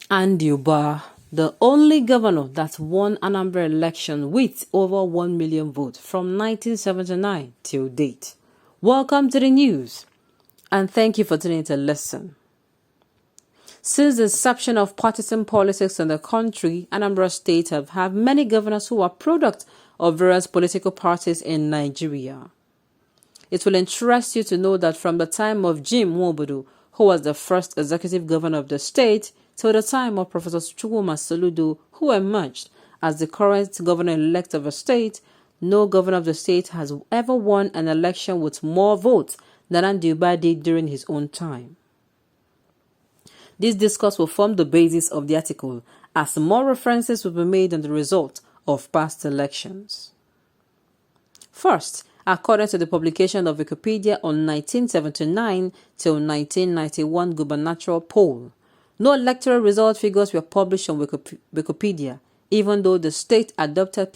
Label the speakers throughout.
Speaker 1: And Ubah, the only governor that won Anambra election with over 1 million votes from 1979 till date. Welcome to the news, and thank you for tuning in to listen. Since the inception of partisan politics in the country, Anambra State have had many governors who are products of various political parties in Nigeria. It will interest you to know that from the time of Jim Nwobodo, who was the first executive governor of the state, till the time of Professor Chukwuma Soludo, who emerged as the current governor-elect of the state, no governor of the state has ever won an election with more votes than Andy Ubah did during his own time. This discourse will form the basis of the article, as more references will be made on the result of past elections. First, according to the publication of Wikipedia on 1979 till 1991 gubernatorial poll, no electoral result figures were published on Wikipedia, even though the state adopted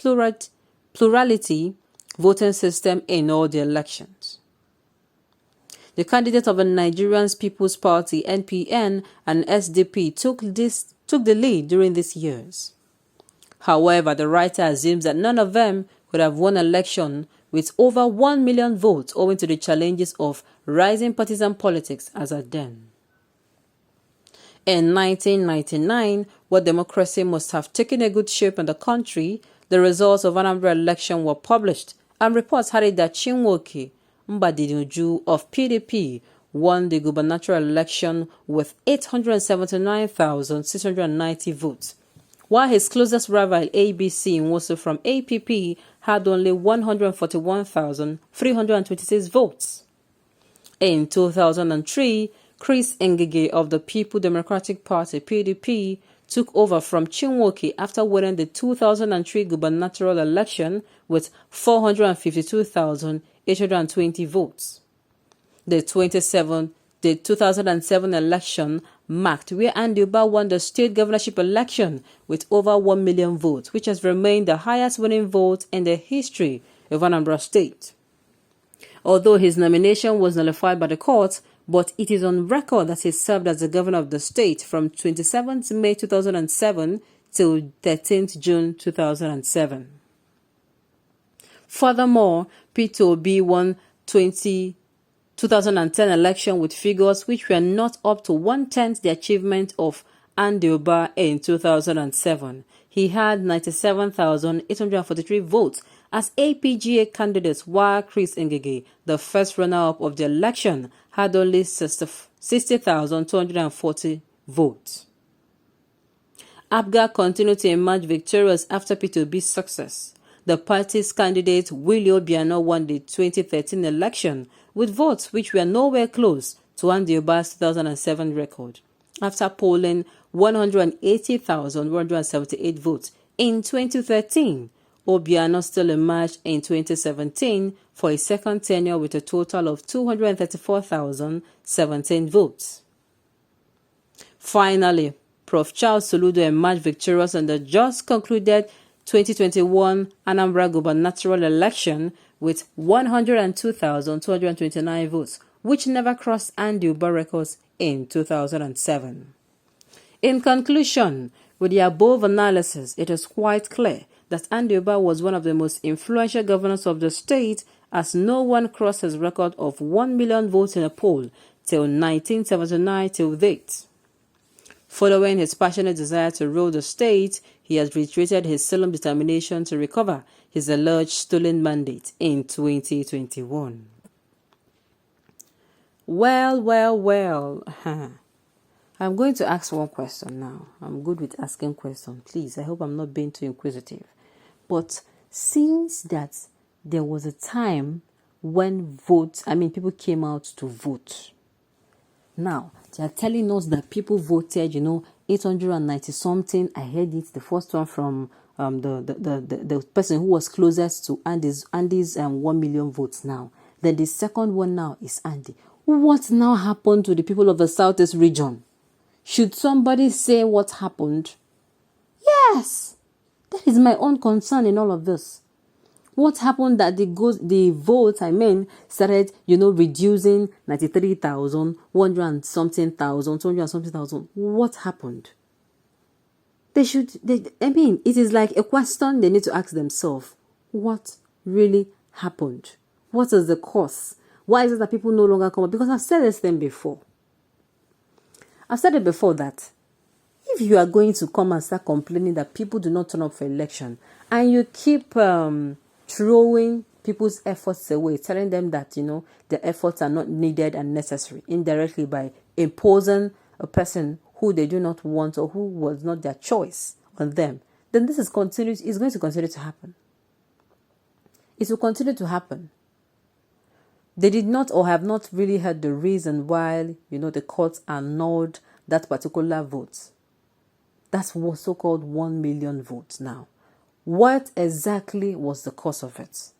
Speaker 1: plurality voting system in all the elections. The candidates of the Nigerian People's Party (NPN) and SDP took the lead during these years. However, the writer assumes that none of them could have won election with over 1 million votes owing to the challenges of rising partisan politics as at then. In 1999, where democracy must have taken a good shape in the country, the results of Anambra election were published, and reports had it that Chinwoke Mbadinuju of PDP won the gubernatorial election with 879,690 votes, while his closest rival ABC Nwosu from APP had only 141,326 votes. In 2003, Chris Ngige of the People Democratic Party (PDP) took over from Chinwoke after winning the 2003 gubernatorial election with 452,820 votes. The 2007 election marked where Andy Ubah won the state governorship election with over 1 million votes, which has remained the highest winning vote in the history of Anambra State. Although his nomination was nullified by the court, but it is on record that he served as the governor of the state from 27th May 2007 till 13th June 2007. Furthermore, Peter Obi won 2010 election with figures which were not up to 1/10 the achievement of Andy Ubah in 2007. He had 97,843 votes as APGA candidate, while Chris Ngige, the first runner-up of the election, had only 60,240 votes. APGA continued to emerge victorious after Peter Obi's success. The party's candidate, Willie Obiano, won the 2013 election with votes which were nowhere close to Andy Ubah's 2007 record, after polling 180,178 votes in 2013. Obiano still emerged in 2017 for a second tenure with a total of 234,017 votes. Finally, Prof. Charles Soludo emerged victorious in the just concluded 2021 Anambra gubernatorial election with 102,229 votes, which never crossed Andy Ubah records in 2007. In conclusion, with the above analysis, it is quite clear that Andy Ubah was one of the most influential governors of the state, as no one crossed his record of 1 million votes in a poll till 1979 till date. Following his passionate desire to rule the state, he has reiterated his solemn determination to recover his alleged stolen mandate in 2021. Well. I'm going to ask one question now. I'm good with asking questions. Please, I hope I'm not being too inquisitive. But since that there was a time when people came out to vote. Now, they are telling us that people voted, 890 something. I heard it, the first one from the person who was closest to Andy's 1 million votes now. Then the second one now is Andy. What now happened to the people of the Southeast region? Should somebody say what happened? Yes, that is my own concern in all of this. What happened that the votes, started, reducing 93,000, 100 and something thousand, 200 and something thousand. What happened? It is like a question they need to ask themselves. What really happened? What is the cause? Why is it that people no longer come up? Because I've said this thing before. I've said it before that if you are going to come and start complaining that people do not turn up for election, and you keep throwing people's efforts away, telling them that, the efforts are not needed and necessary, indirectly by imposing a person who they do not want or who was not their choice on them, then this is going to continue to happen. It will continue to happen. They did not or have not really heard the reason why, the courts annulled that particular vote. That's what so-called 1 million votes now. What exactly was the cause of it?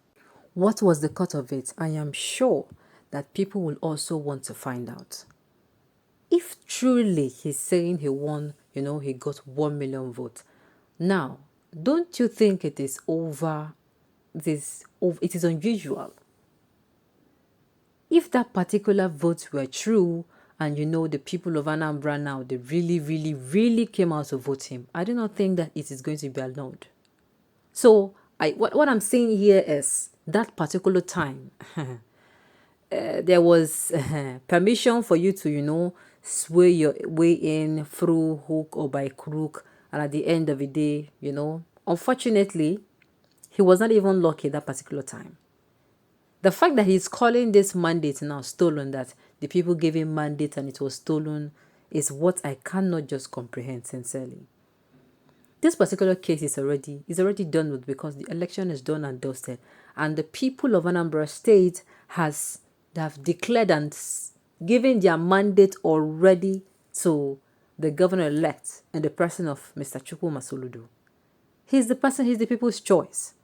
Speaker 1: What was the cause of it? I am sure that people will also want to find out. If truly he's saying he won, he got 1 million votes. Now, don't you think it is it is unusual? If that particular votes were true, and the people of Anambra now, they really, really, really came out to vote him, I do not think that it is going to be allowed. So, what I'm saying here is that particular time, there was permission for you to, sway your way in through hook or by crook, and at the end of the day, unfortunately, he was not even lucky that particular time. The fact that he's calling this mandate now stolen, that the people gave him mandate and it was stolen, is what I cannot just comprehend sincerely. This particular case is already done with, because the election is done and dusted, and the people of Anambra State have declared and given their mandate already to the governor-elect and the person of Mr. Chukwuma Soludo. He's the people's choice.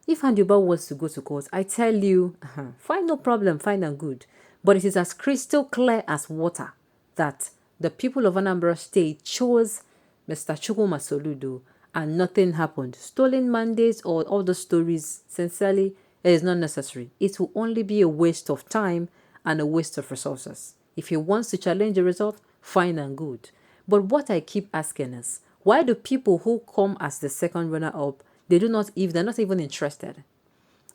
Speaker 1: If Ubah wants to go to court, I tell you, fine, no problem, fine and good. But it is as crystal clear as water that the people of Anambra State chose Mr. Chukwuma Soludo and nothing happened. Stolen mandates or all the stories, sincerely, it is not necessary. It will only be a waste of time and a waste of resources. If he wants to challenge the result, fine and good. But what I keep asking is, why do people who come as the second runner-up, they're not even interested?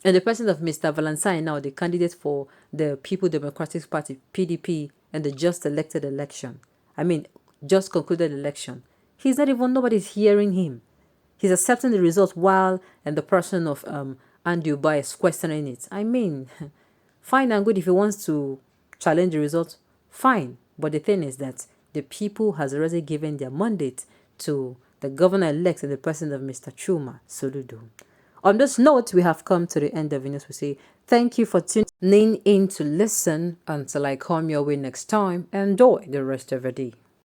Speaker 1: And the person of Mr. Valentine now, the candidate for the People Democratic Party, PDP, and the just concluded election. Nobody's hearing him. He's accepting the result while, and the person of Ubah is questioning it. Fine and good if he wants to challenge the result, fine. But the thing is that the people has already given their mandate to the governor-elect and the president of Mr. Chuma Soludo. On this note, we have come to the end of the news. We say thank you for tuning in to listen. Until I come your way next time, enjoy the rest of your day.